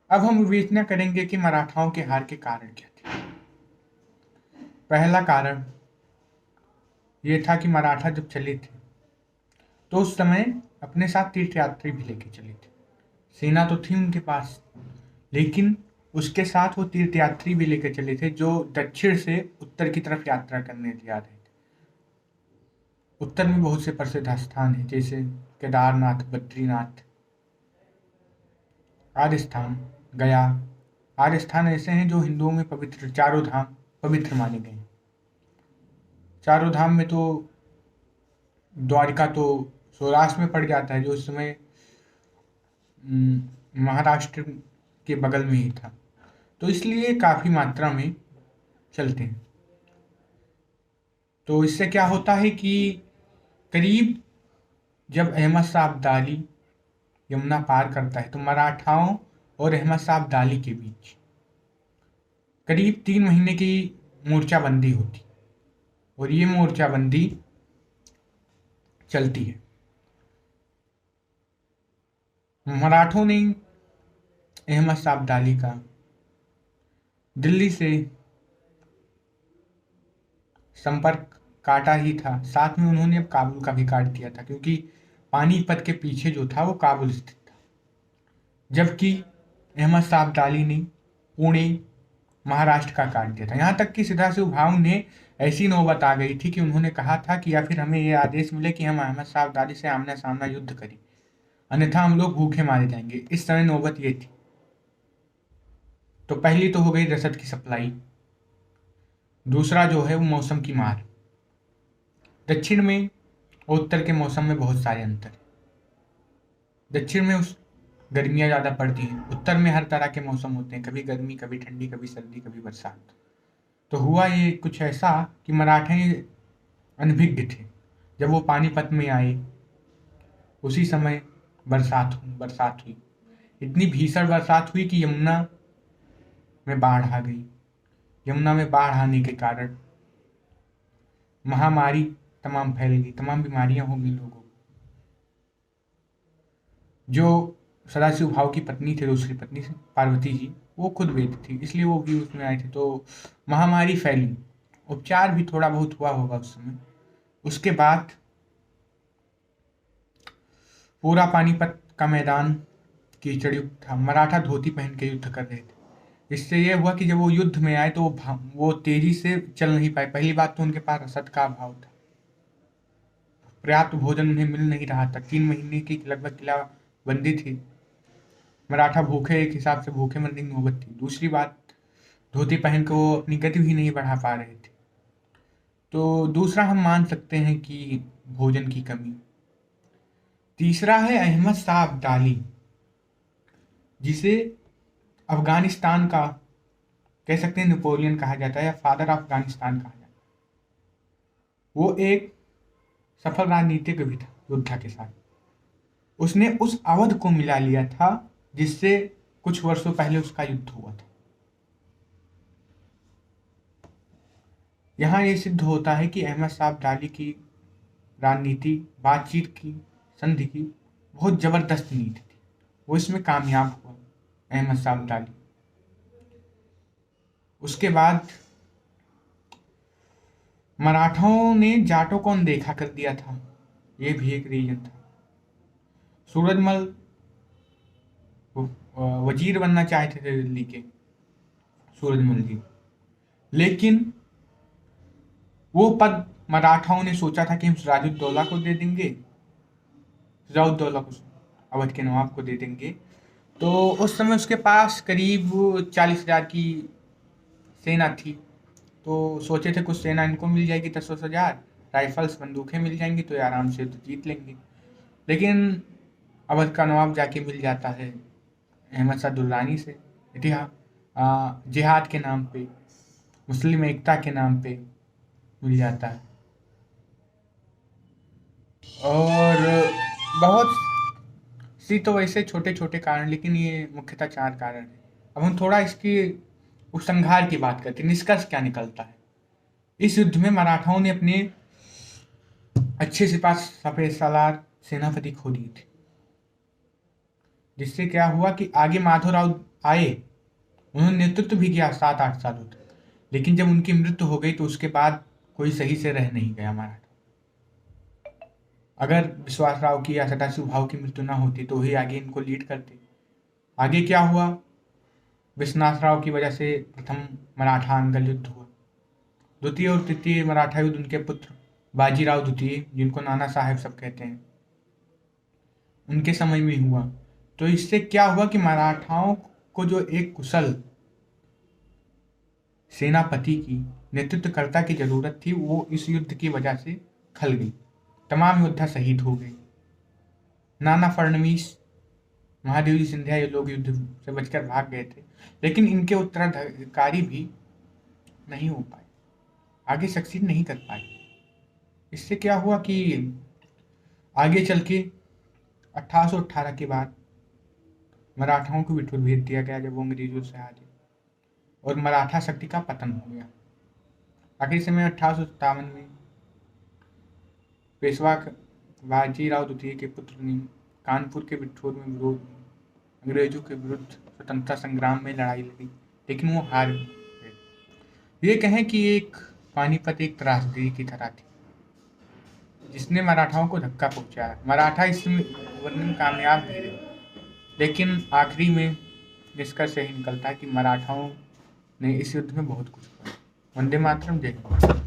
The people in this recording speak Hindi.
अब हम विवेचना करेंगे कि मराठाओं के हार के कारण क्या थे। पहला कारण ये था कि मराठा जब चले थे तो उस समय अपने साथ तीर्थयात्री भी लेके चले थे। सेना तो थी उनके पास, लेकिन उसके साथ वो तीर्थयात्री भी लेकर चले थे जो दक्षिण से उत्तर की तरफ यात्रा करने जा रहे थे। उत्तर में बहुत से प्रसिद्ध स्थान हैं, जैसे केदारनाथ, बद्रीनाथ, आदि स्थान, गया आदि स्थान ऐसे हैं जो हिंदुओं में पवित्र, चारों धाम पवित्र माने गए हैं। चारों धाम में तो द्वारिका तो सौराष्ट्र में पड़ जाता है, जो इस समय महाराष्ट्र के बगल में ही था, तो इसलिए काफ़ी मात्रा में चलते हैं। तो इससे क्या होता है कि करीब जब अहमद शाह अब्दाली यमुना पार करता है तो मराठाओं और अहमद शाह अब्दाली के बीच करीब 3 महीने की मोर्चाबंदी होती, और ये मोर्चाबंदी चलती है। मराठों ने अहमद शाह अब्दाली का दिल्ली से संपर्क काटा ही था, साथ में उन्होंने अब काबुल का भी काट दिया था, क्योंकि पानीपत के पीछे जो था वो काबुल स्थित था। जबकि अहमद शाह अब्दाली ने पुणे, महाराष्ट्र का काट दिया था। यहाँ तक कि सदाशिव भाऊ ने ऐसी नौबत आ गई थी कि उन्होंने कहा था कि या फिर हमें ये आदेश मिले कि हम अहमद शाह अब्दाली से आमना सामना युद्ध करें, अन्यथा हम लोग भूखे मारे जाएंगे। इस समय नौबत ये थी। तो पहली तो हो गई रसद की सप्लाई, दूसरा जो है वो मौसम की मार। दक्षिण में और उत्तर के मौसम में बहुत सारे अंतर हैं। दक्षिण में उस गर्मियाँ ज़्यादा पड़ती हैं, उत्तर में हर तरह के मौसम होते हैं, कभी गर्मी, कभी ठंडी, कभी सर्दी, कभी बरसात। तो हुआ ये कुछ ऐसा कि मराठे अनभिज्ञ थे। जब वो पानीपत में आए उसी समय बरसात हुई। इतनी भीषण बरसात हुई कि यमुना में बाढ़ आ गई। यमुना में बाढ़ आने के कारण महामारी तमाम फैल गई, तमाम बीमारियां हो गई लोगों को। जो सदाशिव भाव की पत्नी थी, दूसरी पत्नी से पार्वती जी, वो खुद वेद थी, इसलिए वो भी उसमें आए थे। तो महामारी फैली, उपचार भी थोड़ा बहुत हुआ होगा उस समय। उसके बाद पूरा पानीपत का मैदान कीचड़युक्त था। मराठा धोती पहन के युद्ध कर रहे थे। इससे यह हुआ कि जब वो युद्ध में आए तो वो तेजी से चल नहीं पाए। पहली बात तो उनके पास रसद का अभाव था, पर्याप्त भोजन उन्हें मिल नहीं रहा था। 3 महीने की लगभग किलाबंदी थी। मराठा भूखे, एक हिसाब से भूखे मरने की नौबत थी। दूसरी बात, धोती पहन के वो अपनी गति भी नहीं बढ़ा पा रहे थे। तो दूसरा हम मान सकते हैं कि भोजन की कमी। तीसरा है अहमद शाह अब्दाली, जिसे अफगानिस्तान का कह सकते हैं, नेपोलियन कहा जाता है या फादर ऑफ अफगानिस्तान कहा जाता है। वो एक सफल राजनीतिक भी था योद्धा के साथ। उसने उस अवध को मिला लिया था जिससे कुछ वर्षों पहले उसका युद्ध हुआ था। यहाँ ये सिद्ध होता है कि अहमद शाह अब्दाली की राजनीति, बातचीत की, संधि की बहुत जबरदस्त नीति थी। वो इसमें कामयाब हुआ अहमद शाह अब्दाली। उसके बाद मराठाओं ने जाटों को अनदेखा कर दिया था, ये भी एक रीजन था। सूरजमल वजीर बनना चाहते थे दिल्ली के, सूरजमल जी, लेकिन वो पद मराठाओं ने सोचा था कि हम सिराजुद्दौला को दे देंगे, सिराजुद्दौला को, अवध के नवाब को दे देंगे। तो उस समय उसके पास करीब 40,000 की सेना थी। तो सोचे थे कुछ सेना इनको मिल जाएगी, 10-10 हज़ार राइफल्स, बंदूकें मिल जाएंगी तो ये आराम से तो जीत लेंगे। लेकिन अवध का नवाब जाके मिल जाता है अहमद शाह दुर्रानी से, जिहाद के नाम पे, मुस्लिम एकता के नाम पे मिल जाता है। और बहुत सी तो वैसे छोटे छोटे कारण, लेकिन ये मुख्यतः 4 कारण है। अब हम थोड़ा इसकी उपसंहार की बात करते हैं, निष्कर्ष क्या निकलता है। इस युद्ध में मराठाओं ने अपने अच्छे सिपाह सफेद सालार सेनापति खो दिए थे, जिससे क्या हुआ कि आगे माधवराव आए, उन्होंने नेतृत्व भी किया 7-8 सालों तक, लेकिन जब उनकी मृत्यु हो गई तो उसके बाद कोई सही से रह नहीं गया मराठा। अगर विश्वासराव की या सदाशिव भाऊ की मृत्यु ना होती तो ही आगे इनको लीड करते। आगे क्या हुआ, विश्वनाथ की वजह से प्रथम मराठा अंगल युद्ध हुआ। द्वितीय और तृतीय मराठा युद्ध उनके पुत्र बाजीराव द्वितीय, जिनको नाना साहेब सब कहते हैं, उनके समय में हुआ। तो इससे क्या हुआ कि मराठाओं को जो एक कुशल सेनापति की, नेतृत्वकर्ता की जरूरत थी, वो इस युद्ध की वजह से खल गई। तमाम योद्धा शहीद हो गए। नाना फडणवीस, महादेव जी सिंधिया, ये लोग युद्ध से बचकर भाग गए थे, लेकिन इनके उत्तराधिकारी भी नहीं हो पाए, आगे सक्सीड नहीं कर पाए। इससे क्या हुआ कि आगे चल के 1818 के बाद मराठाओं को बिठूर भेज दिया गया, जब वो अंग्रेजों से हारे और मराठा शक्ति का पतन हो गया। आखिरी समय 1857 में पेशवा बाजीराव द्वितीय के पुत्र ने कानपुर के बिठूर में अंग्रेजों के विरुद्ध स्वतंत्रता संग्राम में लड़ाई लड़ी, लेकिन वो हार गए। ये कहें कि एक पानीपत एक त्रासदी की तरह थी, जिसने मराठाओं को धक्का पहुंचाया। मराठा इसमें वर्णन कामयाब भी रहे, लेकिन आखिरी में निष्कर्ष यही निकलता है कि मराठाओं ने इस युद्ध में बहुत कुछ किया। वंदे मातरम, जय हिंद।